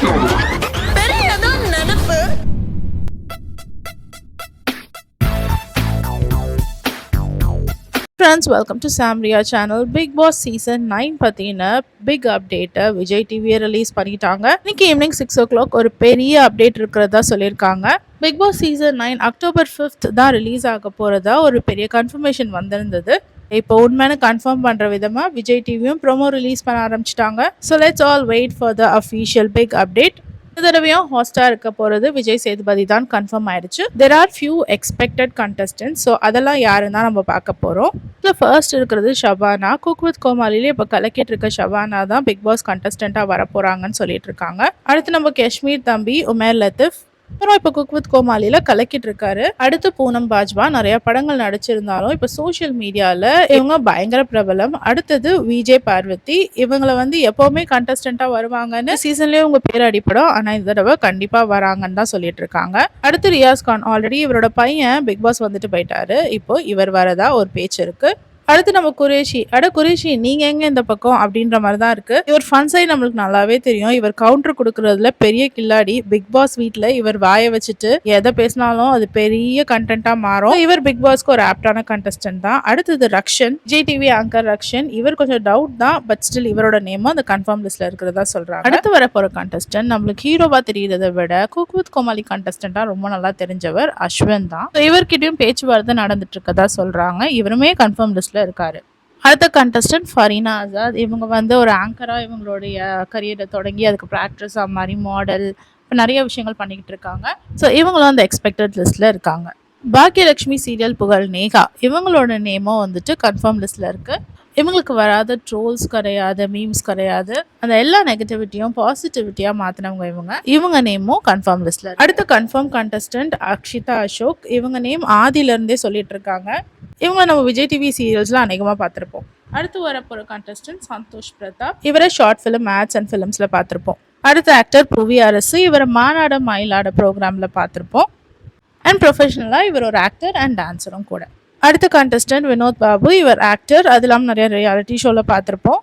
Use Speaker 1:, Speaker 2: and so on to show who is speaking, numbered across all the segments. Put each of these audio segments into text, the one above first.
Speaker 1: பெரியதான் நினைப்பு.
Speaker 2: Friends, welcome to Samria channel. Big Boss season 9 பத்தின big அப்டேட்டை விஜய் டிவியை ரிலீஸ் பண்ணிட்டாங்க. இன்னைக்கு ஈவினிங் 6 o'clock ஒரு பெரிய அப்டேட் இருக்கிறதா சொல்லியிருக்காங்க. Big Boss season 9 October 5th தான் ரிலீஸ் ஆக போறதா ஒரு பெரிய கன்ஃபர்மேஷன் வந்திருந்தது. இப்போ உண்மையான கன்ஃபார்ம் பண்ற விதமா விஜய் டிவியும் ப்ரோமோ ரிலீஸ் பண்ண ஆரம்பிச்சிட்டாங்க. So let's all wait for the official big update. இந்த தடவையும் ஹாஸ்டா இருக்க போறது விஜய் சேதுபதி தான் கன்ஃபார்ம் ஆயிடுச்சு. There are few expected contestants. So அதெல்லாம் யாருன்னு தான் நம்ம பார்க்க போறோம். இதில் ஃபர்ஸ்ட் இருக்கிறது ஷபானா. குக் வித் கோமாளிலே இப்போ கலக்கிட்டு இருக்க ஷபானா தான் பிக் பாஸ் கண்டஸ்டண்டா வர போறாங்கன்னு சொல்லிட்டு இருக்காங்க. அடுத்து நம்ம காஷ்மீர் தம்பி உமேர் லத்திஃப், அப்புறம் இப்போ குக் வித் கோமாளியில கலக்கிட்டு இருக்காரு. அடுத்து பூனம் பாஜ்வா நிறைய படங்கள் நடிச்சிருந்தாலும் இப்போ சோசியல் மீடியால இவங்க பயங்கர பிரபலம். அடுத்தது விஜய் பார்வதி, இவங்களை எப்பவுமே கண்டஸ்டண்டா வருவாங்கன்னு சீசன்லயே உங்க பேர் அடிப்படும். ஆனா இந்த தடவை கண்டிப்பா வராங்கன்னு தான் சொல்லிட்டு இருக்காங்க. அடுத்து ரியாஸ் கான், ஆல்ரெடி இவரோட பையன் பிக் பாஸ் வந்துட்டு போயிட்டாரு. இப்போ இவர் வரதா ஒரு பேச்சு இருக்கு. அடுத்து நம்ம குரேஷி நீங்க எங்க இந்த பக்கம் அப்படின்ற மாதிரி தான் இருக்கு. இவர் ஃபன் சைடு நம்மளுக்கு நல்லாவே தெரியும். இவர் கவுண்டர் கொடுக்கறதுல பெரிய கில்லாடி. பிக் பாஸ் வீட்ல இவர் வாய வச்சுட்டு எதை பேசினாலும் அது பெரிய கண்டென்ட்டா மாறும். இவர் பிக் பாஸ்க்கு ஒரு ஆப்டான கண்டஸ்டன்ட் தான். அடுத்தது ரக்ஷன், விஜய் டிவி ஆங்கர் ரக்ஷன். இவர் கொஞ்சம் டவுட் தான், பட் ஸ்டில் இவரோட நேமும் அந்த கன்ஃபார்ம் லிஸ்ட்ல இருக்கிறதா சொல்றாங்க. அடுத்து வர போற கண்டஸ்டன்ட் நம்மளுக்கு ஹீரோவா தெரியுறதை விட குக் வித் கோமாளி கண்டஸ்டன்டா ரொம்ப நல்லா தெரிஞ்சவர் அஸ்வின் தான். இவர்கிட்டயும் பேச்சுவார்த்தை நடந்துட்டு இருக்கதா சொல்றாங்க. இவருமே கன்ஃபார்ம் லிஸ்ட்ல இருக்காரு. அடுத்த கண்டஸ்டன்ட் ஃபரீனா ஆசாத். இவங்க ஒரு ஆங்கரா இவங்களுடைய கரியரை தொடங்கி அதுக்கப்புறம் ஆக்ட்ரஸா மாதிரி மாடல் நிறைய விஷயங்கள் பண்ணிக்கிட்டு இருக்காங்க. ஸோ இவங்களும் அந்த எக்ஸ்பெக்டட் லிஸ்ட்ல இருக்காங்க. பாக்கியலட்சுமி சீரியல் புகழ் நேகா, இவங்களோட நேமும் கன்ஃபார்ம் லிஸ்ட்ல இருக்கு. இவங்களுக்கு வராத ட்ரோல்ஸ் கிடையாது, மீம்ஸ் கிடையாது. அந்த எல்லா நெகட்டிவிட்டியும் பாசிட்டிவிட்டியா மாத்தினவங்க இவங்க நேமும் கன்ஃபார்ம் லிஸ்ட்ல. அடுத்த கன்ஃபார்ம் கண்டஸ்டன்ட் அக்ஷிதா அசோக். இவங்க நேம் ஆதில இருந்தே சொல்லிட்டு இருக்காங்க. இவங்க நம்ம விஜய் டிவி சீரியல்ஸ்ல அநேகமா பார்த்திருப்போம். அடுத்து வரப்போற கண்டஸ்டன்ட் சந்தோஷ் பிரதாப். இவரை ஷார்ட் ஃபிலிம், ஆட்ஸ் அண்ட் ஃபிலிம்ஸ்ல பார்த்திருப்போம். அடுத்த ஆக்டர் புவி அரசு. இவரை மாநாட மயிலாட ப்ரோக்ராம்ல பார்த்திருப்போம். அண்ட் ப்ரொஃபஷனலா இவர் ஒரு ஆக்டர் அண்ட் டான்சரும் கூட. அடுத்த கண்டஸ்டன்ட் வினோத் பாபு. இவர் ஆக்டர், அது இல்லாமல் நிறைய ரியாலிட்டி ஷோவில் பார்த்துருப்போம்.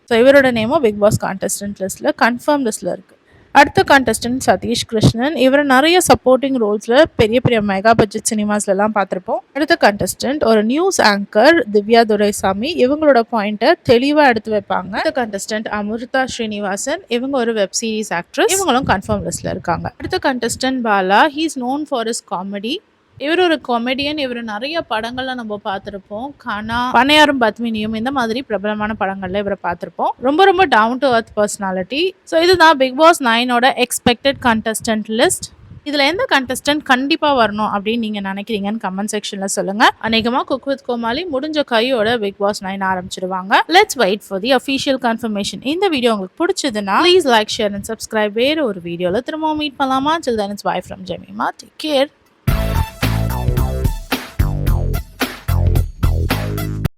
Speaker 2: ஸோ இவரோட நேமும் பிக் பாஸ் கண்டஸ்டன்ட் லிஸ்ட்டில் கன்ஃபார்ம் லிஸ்ட்டில் இருக்குது. அடுத்த கண்டஸ்டன்ட் சதீஷ் கிருஷ்ணன். இவர் நிறைய சப்போர்ட்டிங் ரோல்ஸில் பெரிய பெரிய மெகா பட்ஜெட் சினிமாஸ்லாம் பார்த்துருப்போம். அடுத்த கண்டஸ்டன்ட் ஒரு நியூஸ் ஆங்கர் திவ்யா துரைசாமி. இவங்களோட பாயிண்ட்டை தெளிவாக எடுத்து வைப்பாங்க. அடுத்த கண்டஸ்டன்ட் அமிர்தா ஸ்ரீனிவாசன். இவங்க ஒரு வெப் சீரிஸ் ஆக்ட்ரஸ். இவங்களும் கன்ஃபார்ம் லிஸ்ட்டில் இருக்காங்க. அடுத்த contestant Bala. He is known for is comedy. இவர் ஒரு காமெடியன். இவர் நிறைய படங்கள்ல நம்ம பார்த்துருப்போம். கனா, பனையாரும் பத்மினியும், இந்த மாதிரி பிரபலமான படங்கள்ல இவரை பார்த்துருப்போம். ரொம்ப ரொம்ப down to earth personality. So இதுதான் பிக் பாஸ் 9ஓட எக்ஸ்பெக்டட் கண்டஸ்டன்ட் லிஸ்ட். இதுல எந்த கண்டஸ்டன்ட் கண்டிப்பா வரணும் அப்படின்னு நீங்க நினைக்கிறீங்கன்னு கமெண்ட் செக்ஷன்ல சொல்லுங்க. அநேகமா குக் வித் கோமாளி முடிஞ்ச கையோட பிக் பாஸ் 9 ஆரம்பிச்சிடுவாங்க. Let's wait for the official confirmation. இந்த வீடியோ உங்களுக்கு பிடிச்சதுன்னா please like, share and subscribe. வேற ஒரு வீடியோல திரும்ப மீட் பண்ணலாமா? Till then it's bye from Jemima. Take care.